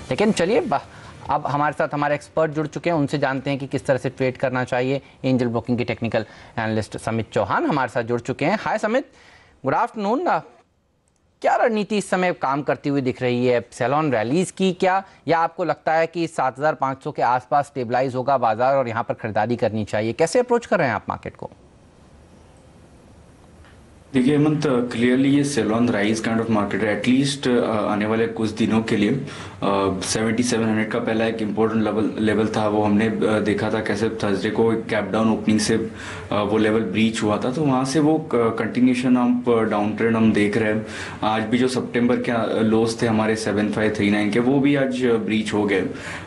लेकिन चलिए अब हमारे साथ हमारे एक्सपर्ट जुड़ चुके हैं, उनसे जानते हैं कि किस तरह से ट्रेड करना चाहिए। एंजल ब्रोकिंग के टेक्निकल एनालिस्ट समित चौहान हमारे साथ जुड़ चुके हैं। हाय समित, गुड आफ्टरनून। क्या रणनीति इस समय काम करती हुई दिख रही है? सेल-ऑन रैलीज की क्या, या आपको लगता है कि 7500 के आसपास स्टेबलाइज होगा बाजार और यहां पर खरीदारी करनी चाहिए? कैसे अप्रोच कर रहे हैं आप मार्केट को? देखिए हेमंत, क्लियरली ये sell on rise kind of market है एटलीस्ट आने वाले कुछ दिनों के लिए। 7700 का पहला एक इम्पोर्टेंट लेवल था, वो हमने देखा था कैसे थर्सडे को एक कैप डाउन ओपनिंग से वो लेवल ब्रीच हुआ था, तो वहाँ से वो कंटिन्यूशन ऑफ डाउन ट्रेंड हम देख रहे हैं। आज भी जो सितंबर के लोस थे हमारे 7539 के, वो भी आज ब्रीच हो गए।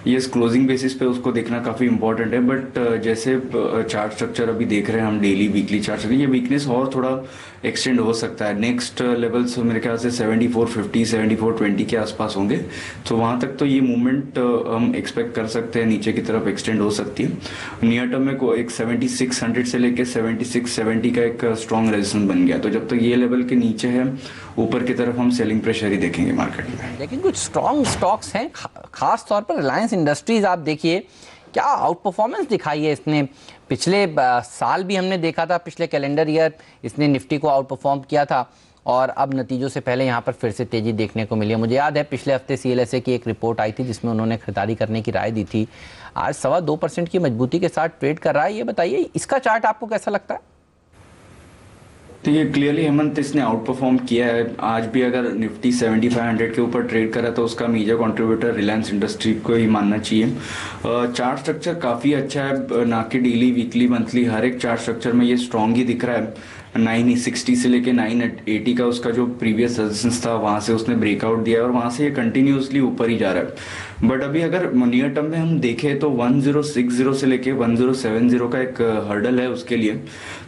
ये क्लोजिंग बेसिस पे उसको देखना काफ़ी इंपॉर्टेंट है, बट जैसे चार्ट स्ट्रक्चर अभी देख रहे हैं हम, डेली वीकली चार्ट स्ट्रक्चर, ये वीकनेस और थोड़ा एक्सटेंड हो सकता है। नेक्स्ट लेवल्स मेरे ख्याल से 7450 7420 के आसपास होंगे, तो वहाँ तक तो ये मूवमेंट हम एक्सपेक्ट कर सकते हैं, नीचे की तरफ एक्सटेंड हो सकती है। नियर टर्म में को एक 7600 से लेके 7670 का एक स्ट्रॉन्ग रेजिस्टेंस बन गया, तो जब तक ये लेवल के नीचे है ऊपर की तरफ हम सेलिंग प्रेशर ही देखेंगे मार्केट में। लेकिन कुछ स्ट्रॉन्ग स्टॉक्स हैं, खास तौर पर रिलायंस इंडस्ट्रीज आप देखिए क्या आउट परफॉर्मेंस दिखाई है इसने। पिछले साल भी हमने देखा था, पिछले कैलेंडर ईयर इसने निफ्टी को आउट परफॉर्म किया था, और अब नतीजों से पहले यहाँ पर फिर से तेजी देखने को मिली है। मुझे याद है पिछले हफ्ते CLSA की एक रिपोर्ट आई थी जिसमें उन्होंने खरीदारी करने की राय दी थी। आज 2.25% की मजबूती के साथ ट्रेड कर रहा है। ये बताइए इसका चार्ट आपको कैसा लगता है? तो ये क्लियरली हेमंत इसने आउट परफॉर्म किया है। आज भी अगर निफ्टी 7500 के ऊपर ट्रेड करा तो उसका मेजर कंट्रीब्यूटर रिलायंस इंडस्ट्री को ही मानना चाहिए। चार्ट स्ट्रक्चर काफ़ी अच्छा है, ना कि डेली वीकली मंथली हर एक चार्ट स्ट्रक्चर में ये स्ट्रॉन्ग ही दिख रहा है। 960 से लेके 980 का उसका जो प्रीवियस रेजिस्टेंस था वहाँ से उसने ब्रेकआउट दिया है, और वहाँ से ये कंटिन्यूसली ऊपर ही जा रहा है। बट अभी अगर नियर टर्म में हम देखें तो 1060 से लेके 1070 का एक हर्डल है उसके लिए।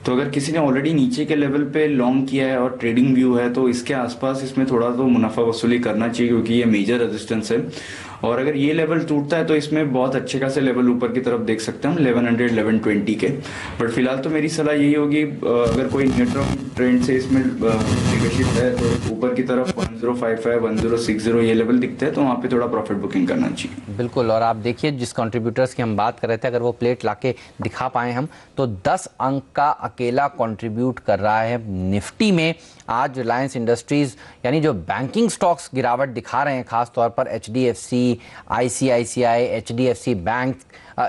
तो अगर किसी ने ऑलरेडी नीचे के लेवल पे लॉन्ग किया है और ट्रेडिंग व्यू है तो इसके आसपास इसमें थोड़ा तो मुनाफा वसूली करना चाहिए, क्योंकि ये मेजर रेजिस्टेंस है। और अगर ये लेवल टूटता है तो इसमें बहुत अच्छे खासे लेवल ऊपर की तरफ देख सकते हैं हम 1100 1120 के। बट फिलहाल तो मेरी सलाह यही होगी, अगर कोई नियर टर्म ट्रेंड से इसमें लिडरशिप है तो ऊपर की तरफ 1055 1060 ये लेवल दिखते हैं, तो वहाँ पे थोड़ा प्रॉफिट बुकिंग करना चाहिए। बिल्कुल, और आप देखिए जिस कंट्रीब्यूटर्स की हम बात कर रहे थे, अगर वो प्लेट लाके दिखा पाए हम, तो 10 अंक का अकेला कंट्रीब्यूट कर रहा है निफ्टी में। आज रिलायंस इंडस्ट्रीज यानी जो बैंकिंग स्टॉक्स गिरावट दिखा रहे हैं, खास तौर पर HDFC, ICICI, HDFC बैंक,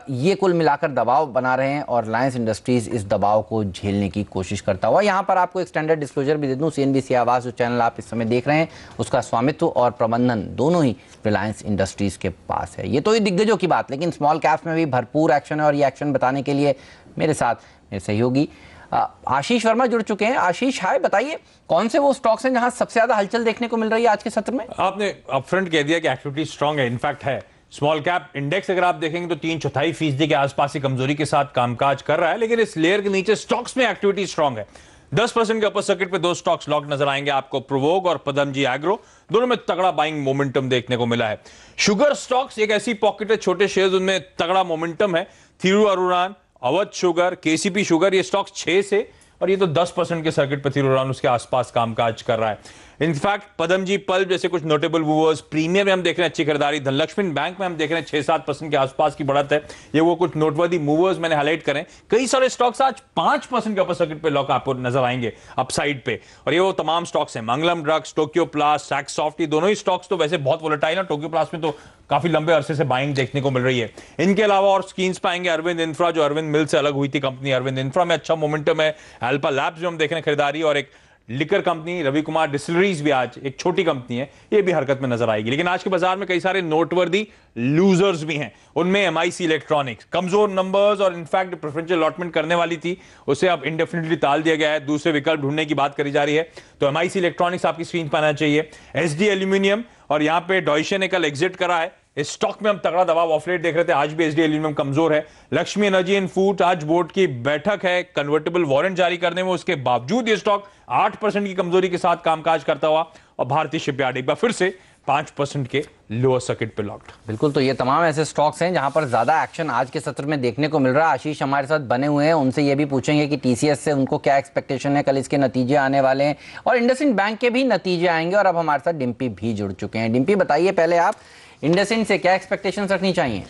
ये कुल मिलाकर दबाव बना रहे हैं, और रिलायंस इंडस्ट्रीज इस दबाव को झेलने की कोशिश करता हुआ। यहाँ पर आपको एक स्टैंडर्ड डिस्क्लोजर भी दे दूँ, CNBC आवाज़ जो चैनल आप इस समय देख रहे हैं उसका स्वामित्व और प्रबंधन दोनों ही रिलायंस इंडस्ट्रीज के पास है। ये तो ही दिग्गजों की बात, लेकिन स्मॉल कैप्स में भी भरपूर एक्शन है, और ये एक्शन बताने के लिए मेरे साथ मेरे सहयोगी आशीष वर्मा जुड़ चुके हैं। आशीष, हाय, बताइए कौन से वो स्टॉक्स हैं जहां सबसे ज्यादा हलचल देखने को मिल रही है आज के सत्र में? आपने अपफ्रंट कह दिया कि एक्टिविटी स्ट्रांग है, इनफैक्ट है। स्मॉल कैप इंडेक्स अगर आप देखेंगे तो 3/4% के आसपास की कमजोरी के साथ कामकाज कर रहा है, लेकिन इस लेयर के नीचे स्टॉक्स में एक्टिविटी स्ट्रांग है। 10% के अपर सर्किट पे दो स्टॉक्स लॉक नजर आएंगे आपको, प्रोवोग और पदमजी एग्रो, दोनों में तगड़ा बाइंग मोमेंटम देखने को मिला है। शुगर स्टॉक्स एक ऐसी पॉकेट है, छोटे शेयर्स, उनमें तगड़ा मोमेंटम है। Thiru Arunan, Awadh sugar, KCP sugar, ये स्टॉक्स 6 से, और ये तो 10% के सर्किट पर थिरू अरुणान उसके आसपास कामकाज कर रहा है। इनफैक्ट पदमजी पल्प जैसे कुछ नोटेबल मूवर्स, प्रीमियम में हम देख रहे हैं अच्छी खरीदारी, धनलक्ष्मी बैंक में हम देख रहे हैं 6-7% के आसपास की बढ़त है। ये वो कुछ नोटवर्दी मूवर्स मैंने हाईलाइट करें। कई सारे स्टॉक्स आज 5% के अपर सर्किट पे लॉक आपको नजर आएंगे अपसाइड पे, और ये वो तमाम स्टॉक्स हैं। मंगलम ड्रग्स, टोक्यो प्लास, सैक्स सॉफ्ट, ये दोनों ही स्टॉक्स तो वैसे बहुत वोलेटाइल है। टोक्यो प्लास में तो काफी लंबे अरसे से बाइंग देखने को मिल रही है। इनके अलावा और स्कीम्स पाएंगे अरविंद इंफ्रा, जो अरविंद मिल से अलग हुई थी कंपनी, अरविंद इंफ्रा में अच्छा मोमेंटम है। अल्फा लैब्स जो हम देख रहे हैं खरीदारी, और एक liquor company Ravi Kumar distilleries भी आज एक छोटी कंपनी है, ये भी हरकत में नजर आएगी। लेकिन आज के बाजार में कई सारे नोटवर्दी लूजर्स भी हैं, उनमें MIC इलेक्ट्रॉनिक्स कमजोर नंबर्स, और इनफैक्ट प्रेफरेंशियल अलॉटमेंट करने वाली थी उसे अब इंडेफिनिटली टाल दिया गया है, दूसरे विकल्प ढूंढने की बात करी जा रही है। तो MIC इलेक्ट्रॉनिक्स आपकी स्क्रीन पर आना चाहिए। SD एल्यूमिनियम, और यहां पे डॉयशे ने कल एग्जिट करा है, इस स्टॉक में हम तगड़ा दबाव ऑफलेट देख रहे थे, आज भी SD एल्यूमिनियम कमजोर है। लक्ष्मी एनर्जी एंड फूड, आज बोर्ड की बैठक है, कन्वर्टेबल वारंट जारी करने में, उसके बावजूद ये स्टॉक 8% की कमजोरी के साथ कामकाज करता हुआ। और भारतीय शिपयार्ड एक बार फिर से 5% के लोअर सर्किट पे लॉक्ड। बिल्कुल, तो ये तमाम ऐसे स्टॉक्स हैं जहां पर ज्यादा एक्शन आज के सत्र में देखने को मिल रहा है। आशीष हमारे साथ बने हुए हैं, उनसे ये भी पूछेंगे कि TCS से उनको क्या एक्सपेक्टेशन है, कल इसके नतीजे आने वाले हैं, और इंडसइंड बैंक के भी नतीजे आएंगे। और अब हमारे साथ डिम्पी भी जुड़ चुके हैं। डिम्पी, बताइए पहले आप इंडसइंड से क्या एक्सपेक्टेशन रखनी चाहिए?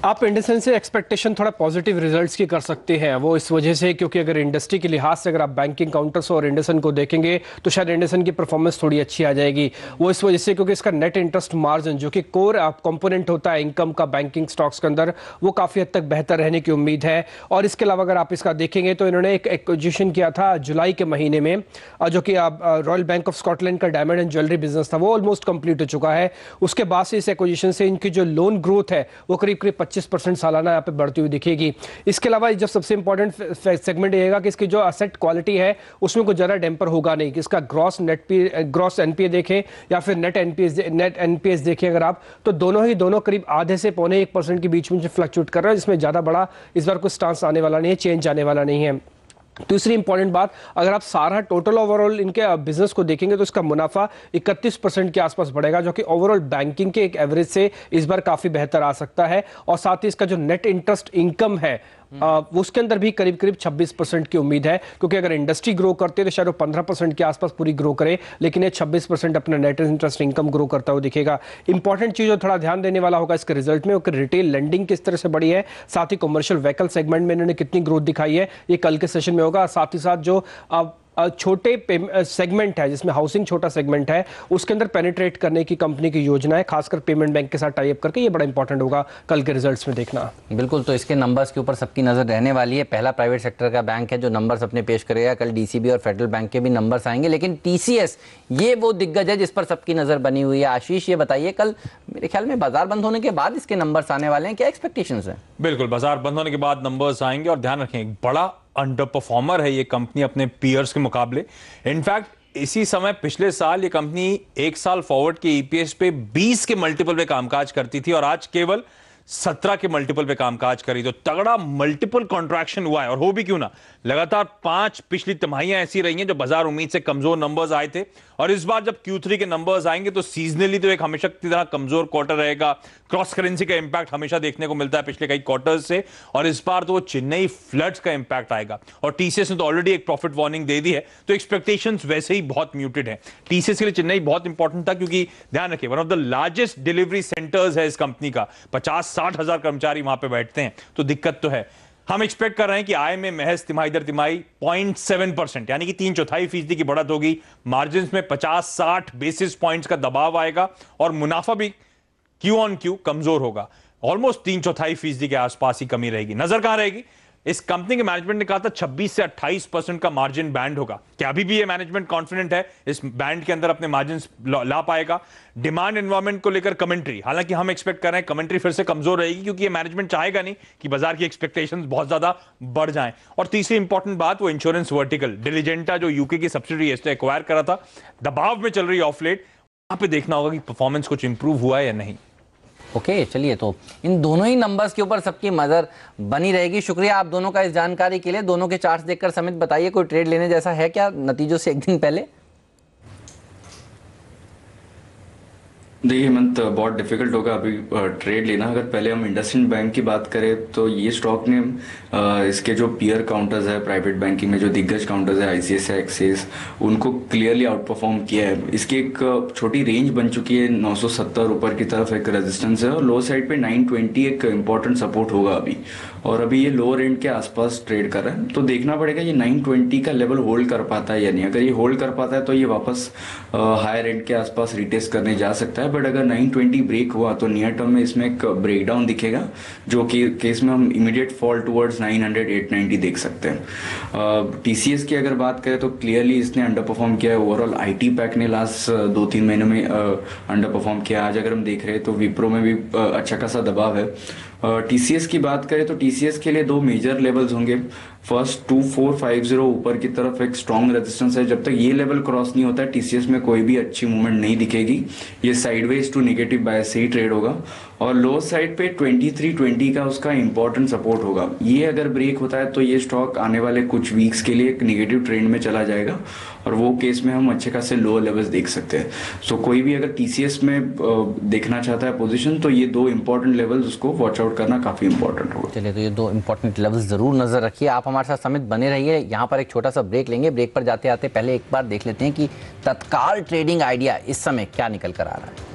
आप इंडसइंड से एक्सपेक्टेशन थोड़ा पॉजिटिव रिजल्ट्स की कर सकते हैं, वो इस वजह से क्योंकि अगर इंडस्ट्री के लिहाज से अगर आप बैंकिंग काउंटर्स और इंडसइंड को देखेंगे तो शायद इंडसइंड की परफॉर्मेंस थोड़ी अच्छी आ जाएगी। वो इस वजह से क्योंकि इसका नेट इंटरेस्ट मार्जिन जो कि कोर कंपोनेंट होता है इनकम का बैंकिंग स्टॉक्स के अंदर, वो काफ़ी हद तक बेहतर रहने की उम्मीद है। और इसके अलावा अगर आप इसका देखेंगे तो इन्होंने एक एक्विजिशन किया था जुलाई के महीने में, जो कि रॉयल बैंक ऑफ स्कॉटलैंड का डायमंड एंड ज्वेलरी बिजनेस था, वो ऑलमोस्ट कंप्लीट हो चुका है। उसके बाद से इस एक्विजिशन से इनकी जो लोन ग्रोथ है वो करीब करीब 25% सालाना यहाँ पे बढ़ती हुई दिखेगी। इसके अलावा जो सबसे इंपॉर्टेंट सेगमेंट रहेगा कि इसकी जो असेट क्वालिटी है उसमें कुछ ज़्यादा डैम्पर होगा नहीं, कि इसका ग्रॉस एनपीए देखें या फिर नेट एनपीएस देखें अगर आप, तो दोनों करीब आधे से 0.25% के बीच में फ्लक्चुएट कर रहा है, जिसमें ज़्यादा बड़ा इस बार कोई स्टांस आने वाला नहीं है, चेंज आने वाला नहीं है। दूसरी इंपॉर्टेंट बात, अगर आप सारा टोटल ओवरऑल इनके बिजनेस को देखेंगे तो इसका मुनाफा 31% के आसपास बढ़ेगा, जो कि ओवरऑल बैंकिंग के एक एवरेज से इस बार काफी बेहतर आ सकता है। और साथ ही इसका जो नेट इंटरेस्ट इनकम है उसके अंदर भी करीब करीब 26% की उम्मीद है, क्योंकि अगर इंडस्ट्री ग्रो करते है तो शायद वो 15% के आसपास पूरी ग्रो करे, लेकिन ये 26% अपना नेट इंटरेस्ट इनकम ग्रो करता हुआ दिखेगा। इंपॉर्टेंट चीज जो थोड़ा ध्यान देने वाला होगा इसके रिजल्ट में, वो रिटेल लेंडिंग किस तरह से बढ़ी है, साथ ही कमर्शियल व्हीकल सेगमेंट में इन्होंने कितनी ग्रोथ दिखाई है, ये कल के सेशन में होगा। साथ ही साथ जो छोटे सेगमेंट है जिसमें हाउसिंग छोटा सेगमेंट है, उसके अंदर पेनिट्रेट करने की कंपनी की योजना है, खासकर पेमेंट बैंक के साथ टाई अप करके, ये बड़ा इंपॉर्टेंट होगा कल के रिजल्ट्स में देखना। बिल्कुल, तो इसके नंबर्स के ऊपर सबकी नज़र रहने वाली है। पहला प्राइवेट सेक्टर का बैंक है जो नंबर्स अपने पेश करेगा, कल डीसीबी और फेडरल बैंक के भी नंबर्स आएंगे, लेकिन टीसीएस ये वो दिग्गज है जिस पर सबकी नज़र बनी हुई है। आशीष, ये बताइए, कल मेरे ख्याल में बाजार बंद होने के बाद इसके नंबर्स आने वाले हैं, क्या एक्सपेक्टेशंस हैं? बिल्कुल, बाजार बंद होने के बाद नंबर्स आएंगे और ध्यान रखें, एक बड़ा अंडर परफॉर्मर है ये कंपनी अपने पीयर्स के मुकाबले। इनफैक्ट इसी समय पिछले साल ये कंपनी एक साल फॉरवर्ड के ईपीएस पे 20 के मल्टीपल पे कामकाज करती थी और आज केवल 17 के मल्टीपल पे कामकाज करी। तो तगड़ा मल्टीपल कॉन्ट्रैक्शन हुआ है, और हो भी क्यों ना, लगातार 5 पिछली तिमाहियां ऐसी रही हैं जो बाजार उम्मीद से कमजोर नंबर्स आए थे, और इस बार जब Q3 के नंबर्स आएंगे तो सीजनली तो एक हमेशा की तरह कमजोर क्वार्टर रहेगा। क्रॉस करेंसी का इंपैक्ट हमेशा देखने को मिलता है पिछले कई क्वार्टर्स से, और इस बार तो वो चेन्नई फ्लड्स का इंपैक्ट आएगा। और टीसीएस ने तो ऑलरेडी एक प्रॉफिट वार्निंग दे दी है, तो एक्सपेक्टेशंस वैसे ही बहुत म्यूटेड है। टीसीएस के लिए चेन्नई बहुत इंपॉर्टेंट था, क्योंकि ध्यान रखिए one of the largest delivery centres है इस कंपनी का, 50-60 हजार कर्मचारी वहां पे बैठते हैं, तो दिक्कत तो है। हम एक्सपेक्ट कर रहे हैं कि आय में महज तिमाही दर तिमाही 0.7% यानी कि 3/4% की बढ़त होगी। मार्जिन में 50-60 बेसिस पॉइंट्स का दबाव आएगा, और मुनाफा भी क्यू ऑन क्यू कमजोर होगा, ऑलमोस्ट 3/4% के आसपास ही कमी रहेगी। नजर कहां रहेगी? इस कंपनी के मैनेजमेंट ने कहा था 26 से 28% का मार्जिन बैंड होगा। क्या अभी भी ये मैनेजमेंट कॉन्फिडेंट है इस बैंड के अंदर अपने मार्जिन ला पाएगा? डिमांड एनवायरनमेंट को लेकर कमेंट्री, हालांकि हम एक्सपेक्ट कर रहे हैं कमेंट्री फिर से कमजोर रहेगी, क्योंकि ये मैनेजमेंट चाहेगा नहीं कि बाजार की एक्सपेक्टेशंस बहुत ज्यादा बढ़ जाएं। और तीसरी इंपॉर्टेंट बात, वो इंश्योरेंस वर्टिकल डिलीजेंटा जो यूके की सब्सिडी है, एक्वायर करा था, दबाव में चल रही है ऑफ लेट, वहां पे देखना होगा कि परफॉर्मेंस कुछ इंप्रूव हुआ है या नहीं। ओके, चलिए, तो इन दोनों ही नंबर्स के ऊपर सबकी नजर बनी रहेगी। शुक्रिया आप दोनों का इस जानकारी के लिए। दोनों के चार्ट्स देखकर समित बताइए, कोई ट्रेड लेने जैसा है क्या नतीजों से एक दिन पहले? देखिए हेमंत, बहुत डिफिकल्ट होगा अभी ट्रेड लेना। अगर पहले हम इंडसइंड बैंक की बात करें तो ये स्टॉक ने इसके जो पीयर काउंटर्स है प्राइवेट बैंकिंग में, जो दिग्गज काउंटर्स है आईसीआईसीआई, एक्सिस, उनको क्लियरली आउट परफॉर्म किया है। इसकी एक छोटी रेंज बन चुकी है, 970 ऊपर की तरफ एक रेजिस्टेंस है, और लो साइड पे 920 एक इंपॉर्टेंट सपोर्ट होगा अभी, और अभी ये लोअर एंड के आसपास ट्रेड कर रहा है। तो देखना पड़ेगा ये 920 का लेवल होल्ड कर पाता है या नहीं। अगर ये होल्ड कर पाता है तो ये वापस हायर एंड के आसपास रिटेस्ट करने जा सकता है, बट अगर 920 ब्रेक हुआ तो नियर टर्म में इसमें एक ब्रेकडाउन दिखेगा, जो कि केस में हम इमीडिएट फॉल टुवर्ड्स 900 890 देख सकते हैं। टीसीएस की अगर बात करें तो क्लियरली इसने अंडर परफॉर्म किया है। ओवरऑल आईटी पैक ने लास्ट 2-3 महीनों में अंडर परफॉर्म किया। आज अगर हम देख रहे हैं तो विप्रो में भी अच्छा खासा दबाव है। टीसीएस की बात करें तो टीसीएस के लिए 2 मेजर लेवल्स होंगे। फर्स्ट 2450 ऊपर की तरफ एक स्ट्रॉन्ग रेजिस्टेंस है, जब तक ये लेवल क्रॉस नहीं होता है टीसीएस में कोई भी अच्छी मूवमेंट नहीं दिखेगी, ये साइडवेज टू नेगेटिव बायस से ही ट्रेड होगा। और लो साइड पे 2320 का उसका इंपॉर्टेंट सपोर्ट होगा। ये अगर ब्रेक होता है तो ये स्टॉक आने वाले कुछ वीक्स के लिए एक नेगेटिव ट्रेंड में चला जाएगा, और वो केस में हम अच्छे खासे लो लेवल्स देख सकते हैं। सो कोई भी अगर टीसीएस में देखना चाहता है पोजीशन तो ये 2 इंपॉर्टेंट लेवल्स उसको वॉच आउट करना काफी इंपॉर्टेंट होगा। चलिए, तो ये 2 इंपॉर्टेंट लेवल्स जरूर नजर रखिए। आप हमारे साथ समित बने रहिए। यहाँ पर एक छोटा सा ब्रेक लेंगे। ब्रेक पर जाते आते पहले एक बार देख लेते हैं कि तत्काल ट्रेडिंग आइडिया इस समय क्या निकल कर आ रहा है।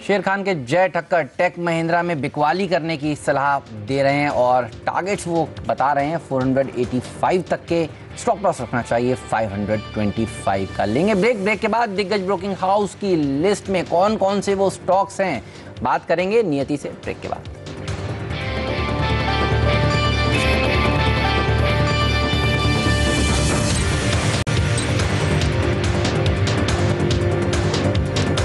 शेर खान के जय ठक्कर टेक महिंद्रा में बिकवाली करने की सलाह दे रहे हैं और टारगेट्स वो बता रहे हैं 485 तक के, स्टॉप लॉस रखना चाहिए 525 का। लेंगे ब्रेक के बाद दिग्गज ब्रोकिंग हाउस की लिस्ट में कौन कौन से वो स्टॉक्स हैं, बात करेंगे नियति से ब्रेक के बाद।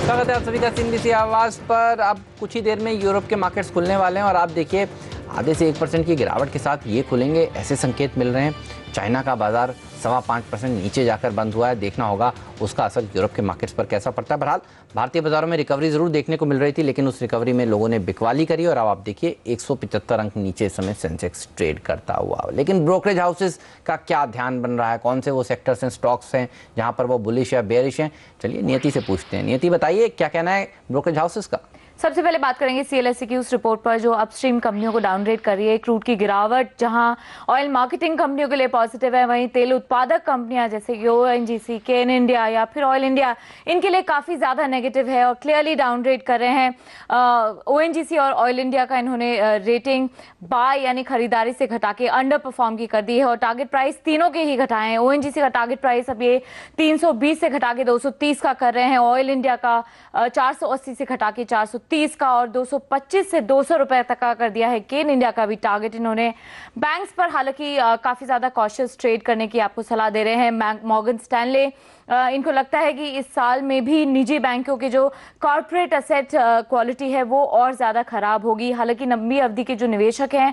स्वागत है आप सभी का CNBC आवाज पर। अब कुछ ही देर में यूरोप के मार्केट्स खुलने वाले हैं और आप देखिए आधे से 1% की गिरावट के साथ ये खुलेंगे, ऐसे संकेत मिल रहे हैं। चाइना का बाजार 5.25% नीचे जाकर बंद हुआ है, देखना होगा उसका असर यूरोप के मार्केट्स पर कैसा पड़ता है। बहरहाल भारतीय बाजारों में रिकवरी जरूर देखने को मिल रही थी, लेकिन उस रिकवरी में लोगों ने बिकवाली करी और अब आप देखिए 175 अंक नीचे इस समय सेंसेक्स ट्रेड करता हुआ। लेकिन ब्रोकरेज हाउसेस का क्या ध्यान बन रहा है, कौन से वो सेक्टर्स हैं, स्टॉक्स हैं जहां पर वो बुलिश या बेयरिश हैं, चलिए नियति से पूछते हैं। नियति बताइए क्या कहना है ब्रोकरेज हाउसेस का। सबसे पहले बात करेंगे CLSA की उस रिपोर्ट पर जो अपस्ट्रीम कंपनियों को डाउनग्रेड कर रही है। क्रूड की गिरावट जहां ऑयल मार्केटिंग कंपनियों के लिए पॉजिटिव है, वहीं तेल उत्पादक कंपनियां जैसे कि ONGC, केन इंडिया या फिर ऑयल इंडिया, इनके लिए काफ़ी ज़्यादा नेगेटिव है और क्लियरली डाउनग्रेड कर रहे हैं। ONGC और ऑयल इंडिया का इन्होंने रेटिंग बाय यानी खरीदारी से घटा के अंडर परफॉर्म की कर दी है और टारगेट प्राइस तीनों के ही घटाए हैं। ONGC का टारगेट प्राइस अब ये 320 से घटा के 230 का कर रहे हैं, ऑयल इंडिया का 480 से घटा के 430 का और 225 से 200 रुपए तक का कर दिया है। केन इंडिया का भी टारगेट इन्होंने। बैंक्स पर हालांकि काफी ज्यादा कॉशियस ट्रेड करने की आपको सलाह दे रहे हैं। मॉर्गन स्टैनले इनको लगता है कि इस साल में भी निजी बैंकों के जो कॉर्पोरेट एसेट क्वालिटी है वो और ज़्यादा खराब होगी। हालांकि लंबी अवधि के जो निवेशक हैं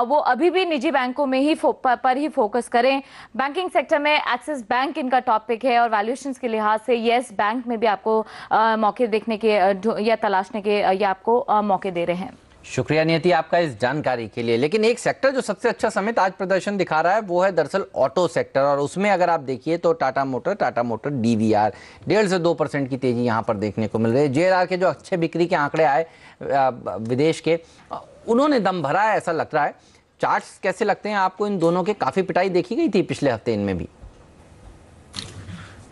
वो अभी भी निजी बैंकों में ही पर ही फोकस करें। बैंकिंग सेक्टर में एक्सिस बैंक इनका टॉपिक है और वैल्यूएशंस के लिहाज से येस बैंक में भी आपको मौके देखने के या तलाशने के या आपको मौके दे रहे हैं। शुक्रिया नियति आपका इस जानकारी के लिए। लेकिन एक सेक्टर जो सबसे अच्छा समेत आज प्रदर्शन दिखा रहा है वो है दरअसल ऑटो सेक्टर, और उसमें अगर आप देखिए तो टाटा मोटर DVR 1.5 से 2% की तेजी यहां पर देखने को मिल रही है। JLR के जो अच्छे बिक्री के आंकड़े आए विदेश के, उन्होंने दम भरा है ऐसा लग रहा है। चार्ट्स कैसे लगते हैं आपको इन दोनों के? काफी पिटाई देखी गई थी पिछले हफ्ते इनमें भी।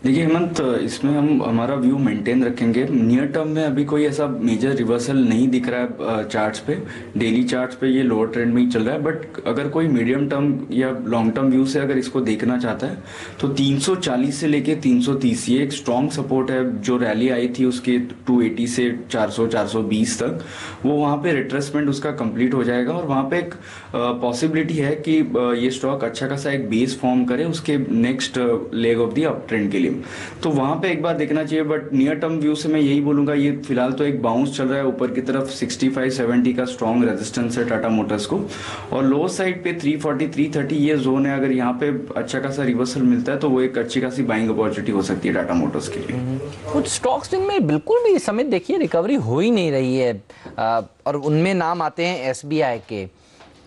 देखिए हेमंत, इसमें हम हमारा व्यू मेंटेन रखेंगे। नियर टर्म में अभी कोई ऐसा मेजर रिवर्सल नहीं दिख रहा है चार्ट्स पे। डेली चार्ट्स पे ये लोअर ट्रेंड में ही चल रहा है, बट अगर कोई मीडियम टर्म या लॉन्ग टर्म व्यू से अगर इसको देखना चाहता है तो 340 से लेके 330 ये एक स्ट्रॉन्ग सपोर्ट है। जो रैली आई थी उसके 280 से 400-420 तक, वो वहाँ पे रिट्रेसमेंट उसका कंप्लीट हो जाएगा और वहाँ पे एक पॉसिबिलिटी है कि ये स्टॉक अच्छा खासा एक बेस फॉर्म करे उसके next leg of the up trend के लिए। तो वहां पे एक बार देखना चाहिए, बट नियर टर्म व्यू से मैं यही बोलूंगा, ये फिलहाल तो एक बाउंस चल रहा है ऊपर की तरफ। 65-70 का स्ट्रॉन्ग रेजिस्टेंस है टाटा मोटर्स को, और लो साइड पे 340-330 ये जोन है। अगर यहाँ पे अच्छा खासा रिवर्सल मिलता है तो वो एक अच्छी खासी बाइंग अपॉर्चुनिटी हो सकती है टाटा मोटर्स के लिए। कुछ स्टॉक्स जिनमें बिल्कुल भी इस समय देखिए रिकवरी हो ही नहीं रही है, और उनमें नाम आते हैं SBI के,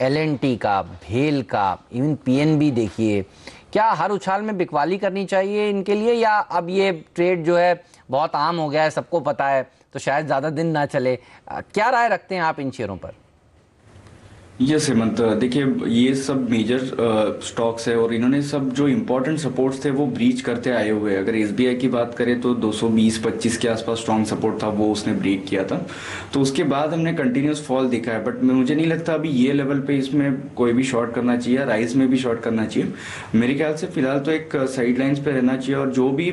L&T का, भेल का, इवन PNB देखिए। क्या हर उछाल में बिकवाली करनी चाहिए इनके लिए, या अब ये ट्रेड जो है बहुत आम हो गया है, सबको पता है, तो शायद ज़्यादा दिन ना चले? क्या राय रखते हैं आप इन शेयरों पर? यस हेमंत, देखिए ये सब मेजर स्टॉक्स है और इन्होंने सब जो इंपॉर्टेंट सपोर्ट्स थे वो ब्रीच करते आए हुए हैं। अगर SBI की बात करें तो 220-25 के आसपास स्ट्रॉन्ग सपोर्ट था, वो उसने ब्रेक किया था, तो उसके बाद हमने कंटिन्यूस फॉल देखा है। बट मुझे नहीं लगता अभी ये लेवल पे इसमें कोई भी शॉर्ट करना चाहिए, राइज में भी शॉर्ट करना चाहिए। मेरे ख्याल से फिलहाल तो एक साइड लाइन्स पे रहना चाहिए, और जो भी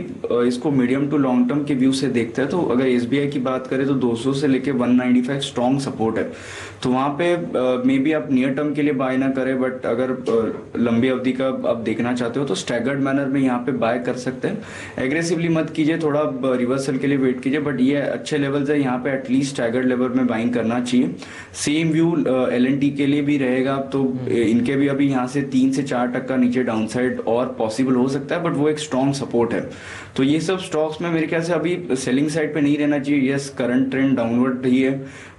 इसको मीडियम टू लॉन्ग टर्म के व्यू से देखता है तो अगर SBI की बात करें तो 200 से लेके 195 स्ट्रॉन्ग सपोर्ट है, तो वहाँ पे मे बी आप नियर टर्म के लिए बाय ना करें, बट अगर लंबी अवधि का आप देखना चाहते हो तो स्टैगर्ड मैनर में यहाँ पे बाय कर सकते हैं। एग्रेसिवली मत कीजिए, थोड़ा रिवर्सल के लिए वेट कीजिए, बट ये अच्छे लेवल्स है, यहाँ पे एटलीस्ट स्टैगर्ड लेवल में बाइंग करना चाहिए। सेम व्यू L&T के लिए भी रहेगा, तो इनके भी अभी यहाँ से 3 से 4% का नीचे डाउनसाइड और पॉसिबल हो सकता है, बट वो एक स्ट्रॉन्ग सपोर्ट है। तो ये सब स्टॉक्स में मेरे ख्याल से अभी सेलिंग साइड पे नहीं रहना चाहिए। यस, करंट ट्रेंड डाउनवर्ड रही है,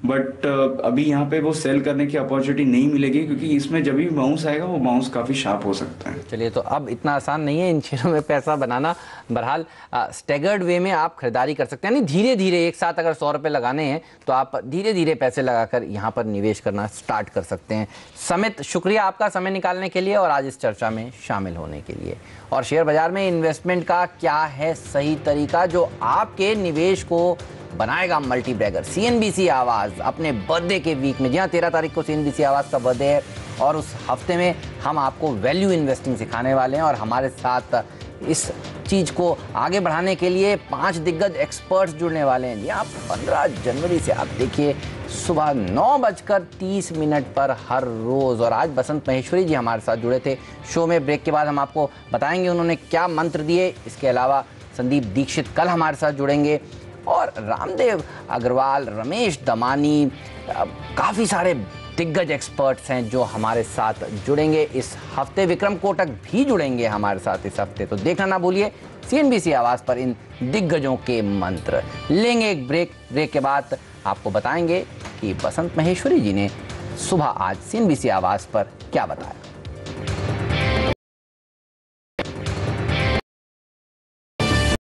बट अभी यहाँ पे वो सेल करने की अपॉर्चुनिटी नहीं मिलेगी, क्योंकि इसमें जब भी बाउंस आएगा वो बाउंस काफी शार्प हो सकता है। चलिए, तो अब इतना आसान नहीं है इन शेयरों में पैसा बनाना। बहरहाल स्टैगर्ड वे में आप खरीदारी कर सकते हैं, यानी धीरे धीरे एक साथ अगर 100 रुपये लगाने हैं तो आप धीरे धीरे पैसे लगाकर यहाँ पर निवेश करना स्टार्ट कर सकते हैं। समित, शुक्रिया आपका समय निकालने के लिए और आज इस चर्चा में शामिल होने के लिए। और शेयर बाजार में इन्वेस्टमेंट का क्या है सही तरीका जो आपके निवेश को बनाएगा मल्टी बैगर। सीएनबीसी आवाज़ अपने बर्थडे के वीक में, जी हाँ 13 तारीख को सीएनबीसी आवाज़ का बर्थडे है और उस हफ्ते में हम आपको वैल्यू इन्वेस्टिंग सिखाने वाले हैं और हमारे साथ इस चीज़ को आगे बढ़ाने के लिए 5 दिग्गज एक्सपर्ट्स जुड़ने वाले हैं। जी आप 15 जनवरी से आप देखिए सुबह 9:30 पर हर रोज़। और आज बसंत महेश्वरी जी हमारे साथ जुड़े थे शो में। ब्रेक के बाद हम आपको बताएंगे उन्होंने क्या मंत्र दिए। इसके अलावा संदीप दीक्षित कल हमारे साथ जुड़ेंगे और रामदेव अग्रवाल, रमेश दमानी, काफ़ी सारे दिग्गज एक्सपर्ट्स हैं जो हमारे साथ जुड़ेंगे इस हफ्ते। विक्रम कोटक भी जुड़ेंगे हमारे साथ इस हफ्ते। तो देखना ना भूलिए सीएनबीसी आवाज़ पर इन दिग्गजों के मंत्र। लेंगे एक ब्रेक के बाद आपको बताएंगे कि बसंत महेश्वरी जी ने सुबह आज सीएनबीसी आवाज़ पर क्या बताया।